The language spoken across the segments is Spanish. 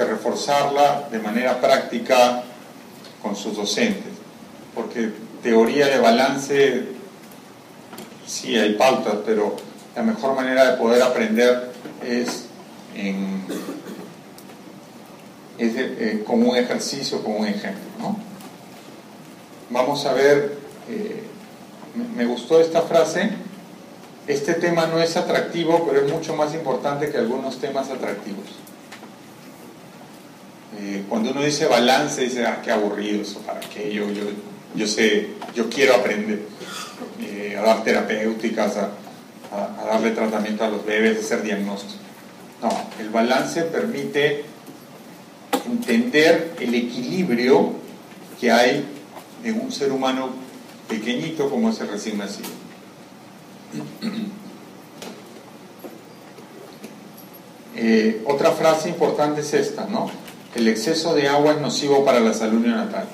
que reforzarla de manera práctica con sus docentes, porque teoría de balance sí hay pautas, pero la mejor manera de poder aprender es con un ejercicio, con un ejemplo, ¿no? Vamos a ver, me gustó esta frase: este tema no es atractivo, pero es mucho más importante que algunos temas atractivos. Cuando uno dice balance, dice, qué aburrido eso, ¿para qué? Yo sé, yo quiero aprender a dar terapéuticas, a darle tratamiento a los bebés, a hacer diagnósticos. No, el balance permite entender el equilibrio que hay en un ser humano pequeñito como es el recién nacido. Otra frase importante es esta, ¿no? El exceso de agua es nocivo para la salud neonatal.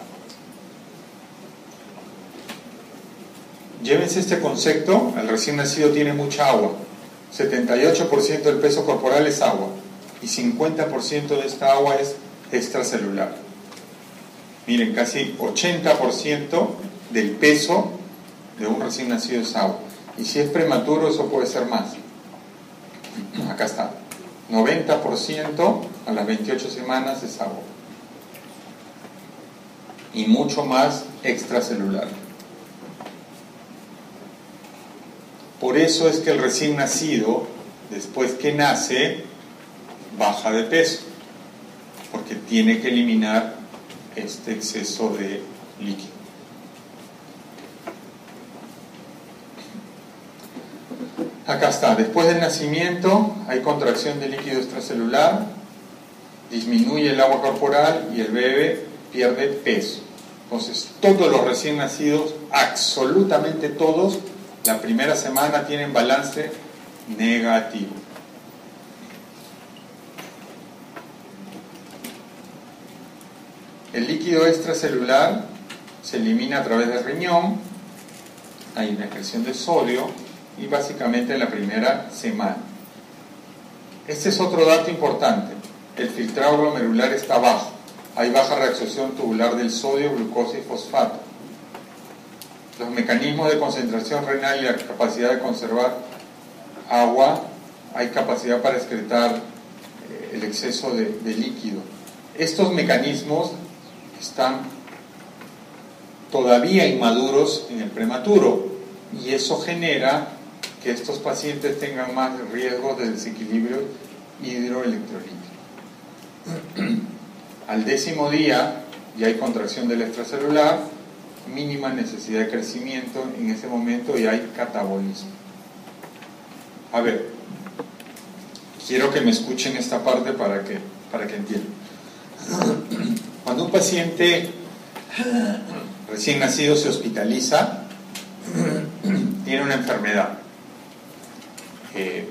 Llévense este concepto: el recién nacido tiene mucha agua. 78% del peso corporal es agua y 50% de esta agua es extracelular. Miren, casi 80% del peso de un recién nacido es agua, y si es prematuro eso puede ser más. Acá está, 90% a las 28 semanas es agua y mucho más extracelular. Por eso es que el recién nacido, después que nace, baja de peso, porque tiene que eliminar este exceso de líquido. Acá está, después del nacimiento hay contracción de líquido extracelular, disminuye el agua corporal y el bebé pierde peso. Entonces, todos los recién nacidos, absolutamente todos, la primera semana tienen balance negativo. El líquido extracelular se elimina a través del riñón, hay una excreción de sodio, y básicamente en la primera semana. Este es otro dato importante: el filtrado glomerular está bajo, hay baja reabsorción tubular del sodio, glucosa y fosfato. Los mecanismos de concentración renal y la capacidad de conservar agua, hay capacidad para excretar el exceso de líquido. Estos mecanismos están todavía inmaduros en el prematuro, y eso genera que estos pacientes tengan más riesgo de desequilibrio hidroelectrolítico. Al 10º día ya hay contracción del extracelular, mínima necesidad de crecimiento en ese momento, y hay catabolismo. A ver, quiero que me escuchen esta parte para que entiendan. Cuando un paciente recién nacido se hospitaliza, tiene una enfermedad,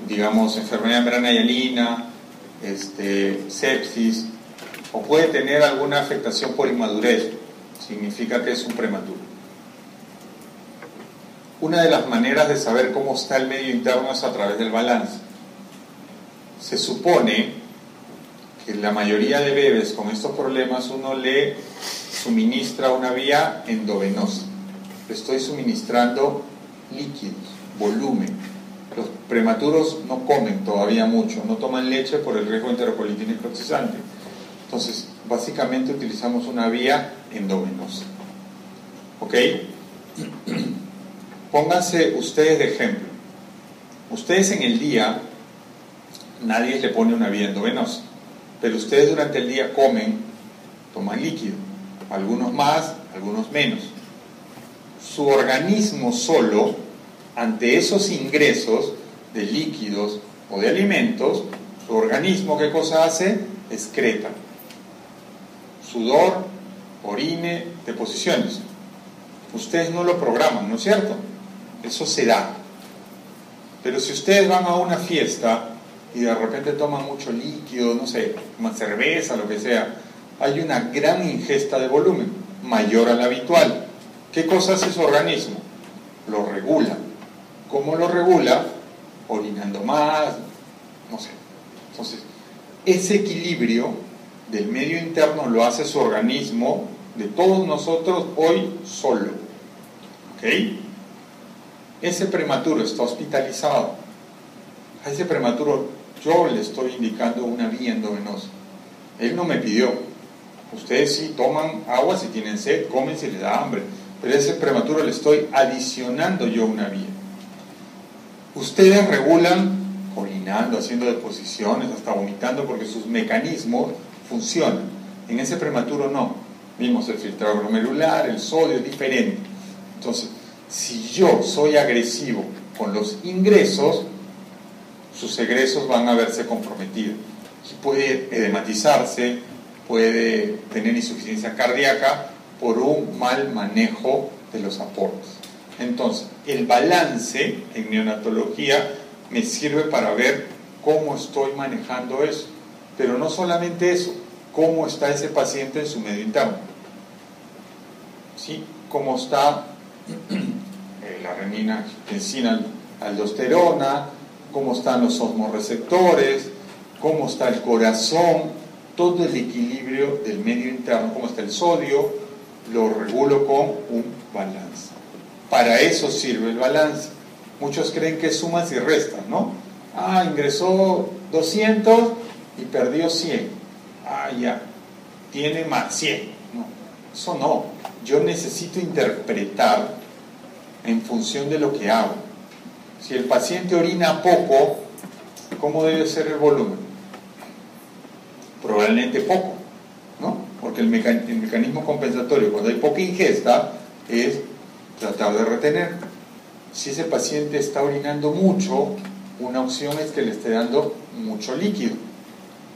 digamos enfermedad membrana hialina, sepsis, o puede tener alguna afectación por inmadurez, significa que es un prematuro. Una de las maneras de saber cómo está el medio interno es a través del balance. Se supone que la mayoría de bebés con estos problemas uno le suministra una vía endovenosa. Le estoy suministrando líquidos, volumen. Los prematuros no comen todavía mucho, no toman leche por el riesgo de enterocolitis necrotizante. Entonces, básicamente utilizamos una vía endovenosa. ¿Ok? Pónganse ustedes de ejemplo. Ustedes en el día, nadie le pone una vía endovenosa, pero ustedes durante el día comen, toman líquido, algunos más, algunos menos. Su organismo solo, ante esos ingresos de líquidos o de alimentos, su organismo, ¿qué cosa hace? Excreta. Sudor, orine, deposiciones. Ustedes no lo programan, ¿no es cierto? Eso se da. Pero si ustedes van a una fiesta y de repente toman mucho líquido, no sé, toman cerveza, lo que sea, hay una gran ingesta de volumen, mayor al habitual. ¿Qué cosa hace su organismo? Lo regula. ¿Cómo lo regula? Orinando más, no sé. Entonces, ese equilibrio del medio interno lo hace su organismo, de todos nosotros, hoy solo. ¿Ok? Ese prematuro está hospitalizado. A ese prematuro yo le estoy indicando una vía endovenosa. Él no me pidió. Ustedes sí toman agua si tienen sed, comen si les da hambre, pero a ese prematuro le estoy adicionando yo una vía. Ustedes regulan orinando, haciendo deposiciones, hasta vomitando, porque sus mecanismos funcionan. En ese prematuro no. Vimos el filtrado glomerular, el sodio, es diferente. Entonces, si yo soy agresivo con los ingresos, sus egresos van a verse comprometidos. Puede edematizarse, puede tener insuficiencia cardíaca por un mal manejo de los aportes. Entonces, el balance en neonatología me sirve para ver cómo estoy manejando eso. Pero no solamente eso, cómo está ese paciente en su medio interno. ¿Sí? Cómo está la renina, angiotensina, aldosterona, cómo están los osmorreceptores, cómo está el corazón, todo el equilibrio del medio interno, cómo está el sodio, lo regulo con un balance. Para eso sirve el balance. Muchos creen que es sumas y restas, ¿no? Ingresó 200 y perdió 100. Ya, tiene más 100. No, eso no. Yo necesito interpretar en función de lo que hago. Si el paciente orina poco, ¿cómo debe ser el volumen? Probablemente poco, ¿no? Porque el mecanismo compensatorio cuando hay poca ingesta es tratar de retener. Si ese paciente está orinando mucho, una opción es que le esté dando mucho líquido.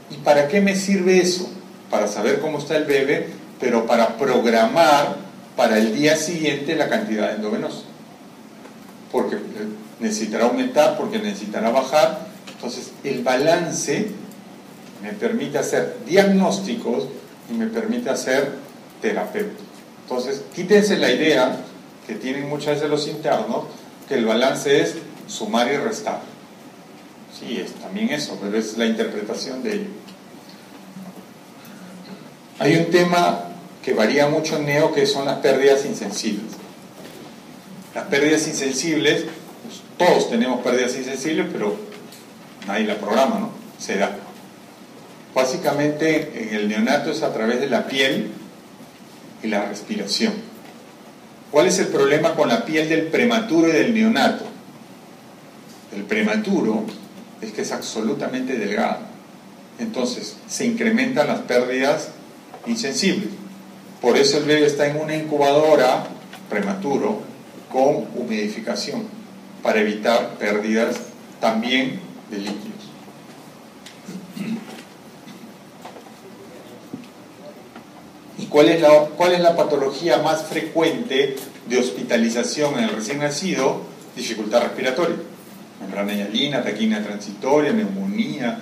¿Y para qué me sirve eso? Para saber cómo está el bebé, pero para programar para el día siguiente la cantidad endovenosa. Porque necesitará aumentar, porque necesitará bajar. Entonces, el balance me permite hacer diagnósticos y me permite hacer terapéuticos. Entonces, quítense la idea que tienen muchas veces los internos, que el balance es sumar y restar. Sí, es también eso, pero es la interpretación de ello. Hay un tema que varía mucho en neo, que son las pérdidas insensibles. Las pérdidas insensibles, pues, todos tenemos pérdidas insensibles, pero nadie la programa, ¿no? Se da. Básicamente en el neonato es a través de la piel y la respiración. ¿Cuál es el problema con la piel del prematuro y del neonato? El prematuro es que es absolutamente delgado. Entonces se incrementan las pérdidas insensibles. Por eso el bebé está en una incubadora prematuro con humidificación, para evitar pérdidas también de líquidos. ¿Y cuál es la patología más frecuente de hospitalización en el recién nacido? Dificultad respiratoria. Membrana hialina, taquina transitoria, neumonía,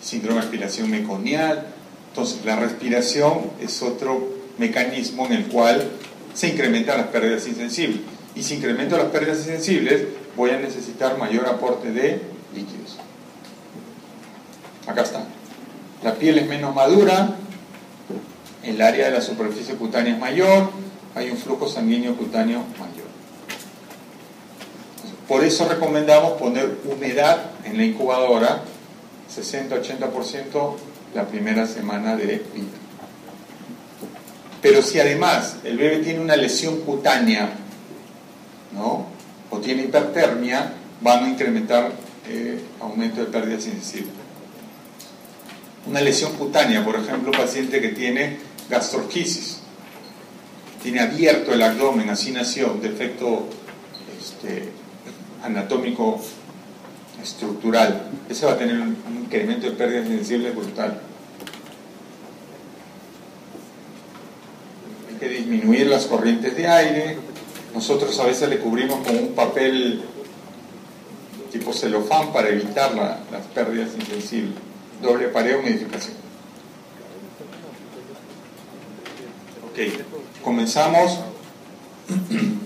síndrome de aspiración meconial. Entonces, la respiración es otro mecanismo en el cual se incrementan las pérdidas insensibles. Y si incremento las pérdidas insensibles, voy a necesitar mayor aporte de líquidos. Acá está. La piel es menos madura, el área de la superficie cutánea es mayor, hay un flujo sanguíneo cutáneo mayor. Por eso recomendamos poner humedad en la incubadora, 60-80% la primera semana de vida. Pero si además el bebé tiene una lesión cutánea, ¿no?, o tiene hipertermia, van a incrementar aumento de pérdidas insensibles. Una lesión cutánea, por ejemplo, un paciente que tiene gastrosquisis, tiene abierto el abdomen, así nació, un defecto anatómico estructural, ese va a tener un incremento de pérdidas insensibles brutal. Hay que disminuir las corrientes de aire. Nosotros a veces le cubrimos con un papel tipo celofán para evitar las pérdidas insensibles. Doble pared, humidificación. Ok, comenzamos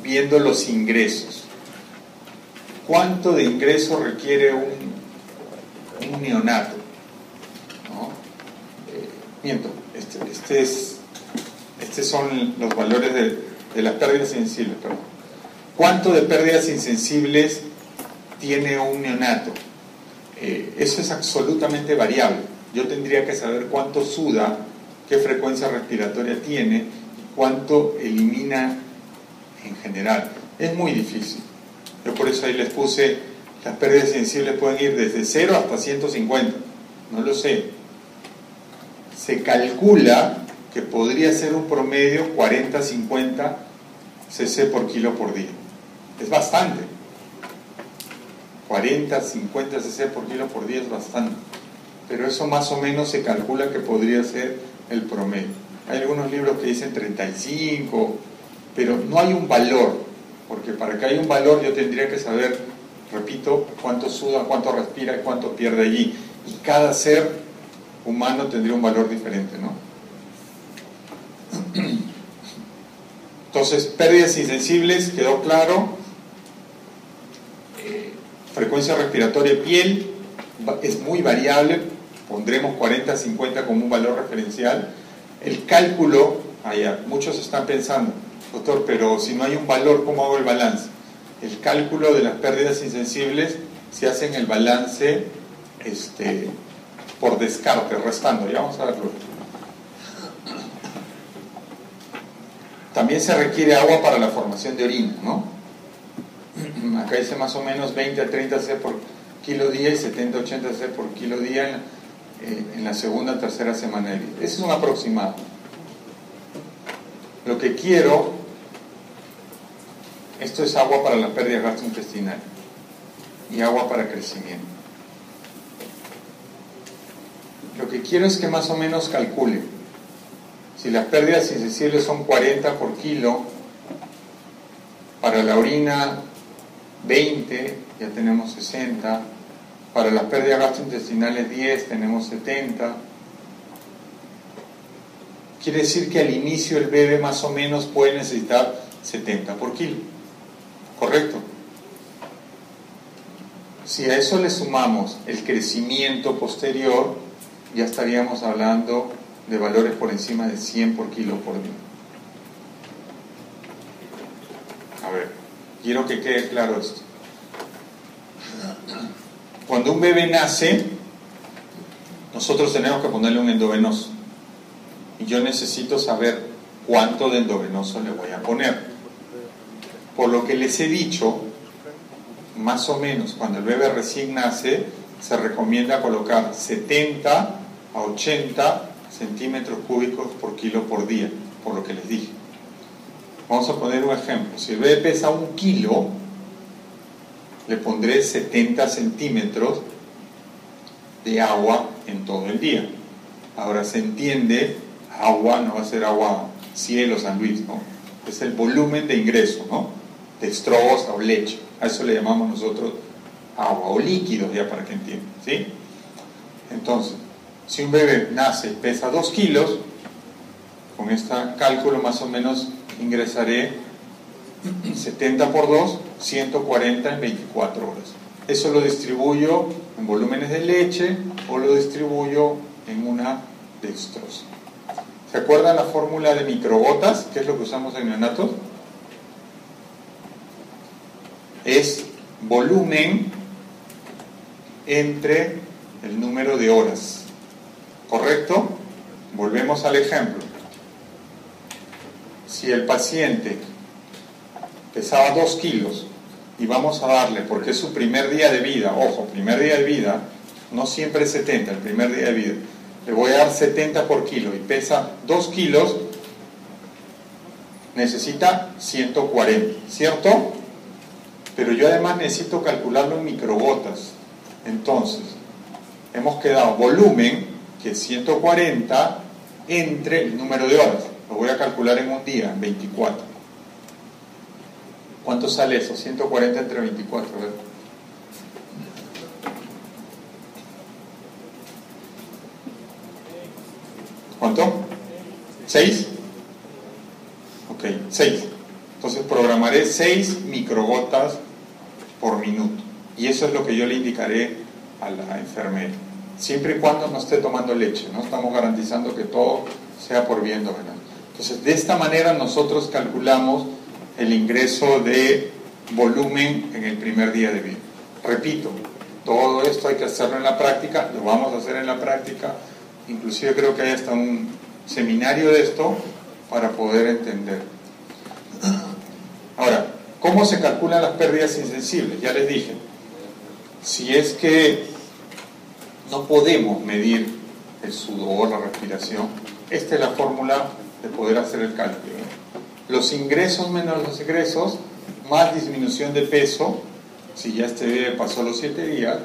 viendo los ingresos. ¿Cuánto de ingreso requiere un neonato? ¿No? Miento, Estos son los valores de las pérdidas insensibles. Perdón. ¿Cuánto de pérdidas insensibles tiene un neonato? Eso es absolutamente variable. Yo tendría que saber cuánto suda, qué frecuencia respiratoria tiene y cuánto elimina en general. Es muy difícil. Yo por eso ahí les puse, las pérdidas sensibles pueden ir desde 0 hasta 150. No lo sé. Se calcula que podría ser un promedio 40-50 cc por kilo por día. Es bastante. 40-50 cc por kilo por día es bastante. Pero eso más o menos se calcula que podría ser el promedio. Hay algunos libros que dicen 35, pero no hay un valor, porque para que haya un valor yo tendría que saber, repito, cuánto suda, cuánto respira y cuánto pierde allí. Y cada ser humano tendría un valor diferente, ¿no? Entonces, pérdidas insensibles, quedó claro. Frecuencia respiratoria, piel, es muy variable, pondremos 40-50 como un valor referencial. El cálculo, muchos están pensando, doctor, pero si no hay un valor, ¿cómo hago el balance? El cálculo de las pérdidas insensibles se hace en el balance por descarte, restando. Ya vamos a verlo. También se requiere agua para la formación de orina, ¿no? Acá dice más o menos 20 a 30 cc por kilo día y 70 a 80 cc por kilo día en la segunda o tercera semana de vida. Ese es un aproximado. Lo que quiero, esto es agua para la pérdida gastrointestinal y agua para crecimiento. Lo que quiero es que más o menos calcule. Si las pérdidas insensibles son 40 por kilo, para la orina 20, ya tenemos 60, para las pérdidas gastrointestinales 10, tenemos 70. Quiere decir que al inicio el bebé más o menos puede necesitar 70 por kilo, ¿correcto? Si a eso le sumamos el crecimiento posterior, ya estaríamos hablando de valores por encima de 100 por kilo por día. A ver, quiero que quede claro esto. Cuando un bebé nace, nosotros tenemos que ponerle un endovenoso. Y yo necesito saber cuánto de endovenoso le voy a poner. Por lo que les he dicho, más o menos cuando el bebé recién nace, se recomienda colocar 70 a 80 centímetros cúbicos por kilo por día, por lo que les dije. Vamos a poner un ejemplo. Si el bebé pesa 1 kilo, le pondré 70 centímetros de agua en todo el día. Ahora se entiende, agua no va a ser agua cielo, San Luis, ¿no? Es el volumen de ingreso, ¿no? De estrogos o leche. A eso le llamamos nosotros agua o líquidos, ya para que entiendan, ¿sí? Entonces, si un bebé nace y pesa 2 kilos, con este cálculo más o menos ingresaré 70 por 2, 140 en 24 horas. Eso lo distribuyo en volúmenes de leche o lo distribuyo en una dextrosa. ¿Se acuerdan la fórmula de microgotas? ¿Qué es lo que usamos en neonatos? Es volumen entre el número de horas. ¿Correcto? Volvemos al ejemplo. Si el paciente pesaba 2 kilos y vamos a darle, porque es su primer día de vida, ojo, primer día de vida, no siempre es 70, el primer día de vida, le voy a dar 70 por kilo y pesa 2 kilos, necesita 140, ¿cierto? Pero yo además necesito calcularlo en microgotas. Entonces, hemos quedado volumen, que es 140, entre el número de horas. Lo voy a calcular en un día, en 24. ¿Cuánto sale eso? 140 entre 24, a ver. ¿Cuánto? ¿6? Ok, 6. Entonces programaré 6 microgotas por minuto. Y eso es lo que yo le indicaré a la enfermera. Siempre y cuando no esté tomando leche, ¿no? Estamos garantizando que todo sea por bien dominante. Entonces, de esta manera nosotros calculamos el ingreso de volumen en el primer día de vida. Repito, todo esto hay que hacerlo en la práctica, lo vamos a hacer en la práctica, inclusive creo que hay hasta un seminario de esto para poder entender. Ahora, ¿cómo se calculan las pérdidas insensibles? Ya les dije, si es que no podemos medir el sudor, la respiración, esta es la fórmula de poder hacer el cálculo. Los ingresos menos los egresos, más disminución de peso, si ya este bebé pasó los 7 días,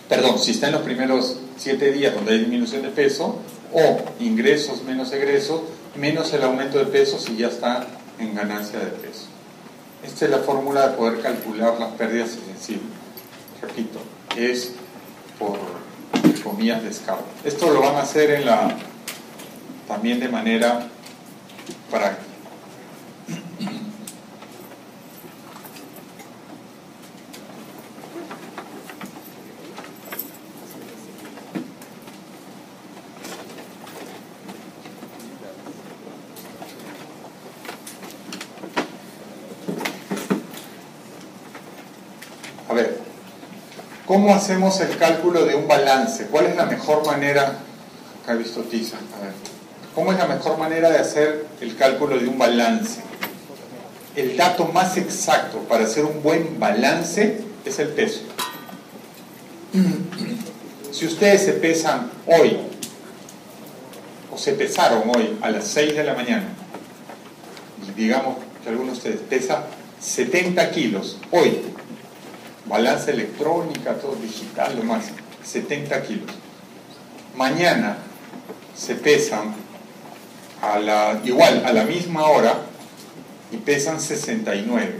perdón, si está en los primeros 7 días donde hay disminución de peso, o ingresos menos egresos, menos el aumento de peso si ya está en ganancia de peso. Esta es la fórmula de poder calcular las pérdidas sensibles. Repito, es por comillas de escape. Esto lo van a hacer también de manera práctica. A ver, ¿cómo hacemos el cálculo de un balance? ¿Cuál es la mejor manera? Acá he visto tiza. A ver, ¿cómo es la mejor manera de hacer el cálculo de un balance? El dato más exacto para hacer un buen balance es el peso. Si ustedes se pesan hoy, o se pesaron hoy a las 6 de la mañana, y digamos que alguno de ustedes pesa 70 kilos hoy, balanza electrónica, todo digital, lo más, 70 kilos. Mañana se pesan igual, a la misma hora, y pesan 69.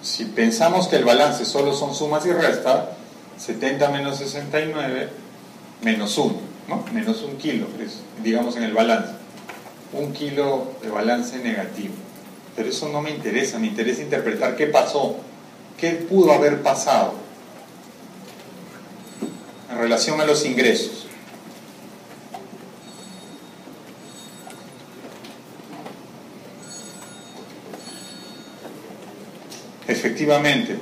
Si pensamos que el balance solo son sumas y restas, 70 menos 69, menos 1, ¿no? Menos 1 kilo, digamos en el balance. 1 kilo de balance negativo. Pero eso no me interesa, me interesa interpretar qué pasó, qué pudo haber pasado en relación a los ingresos. Efectivamente,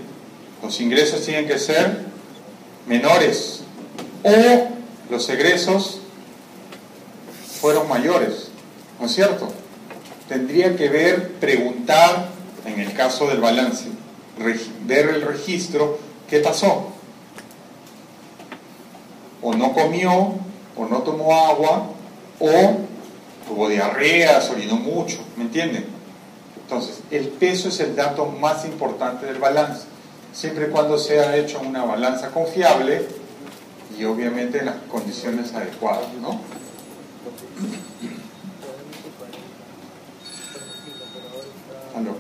los ingresos tienen que ser menores o los egresos fueron mayores, ¿no es cierto? Tendría que preguntar, en el caso del balance, ver el registro, ¿qué pasó? O no comió, o no tomó agua, o tuvo diarrea, se orinó mucho, ¿me entienden? Entonces, el peso es el dato más importante del balance, siempre y cuando sea hecho una balanza confiable y obviamente en las condiciones adecuadas, ¿no? Aló.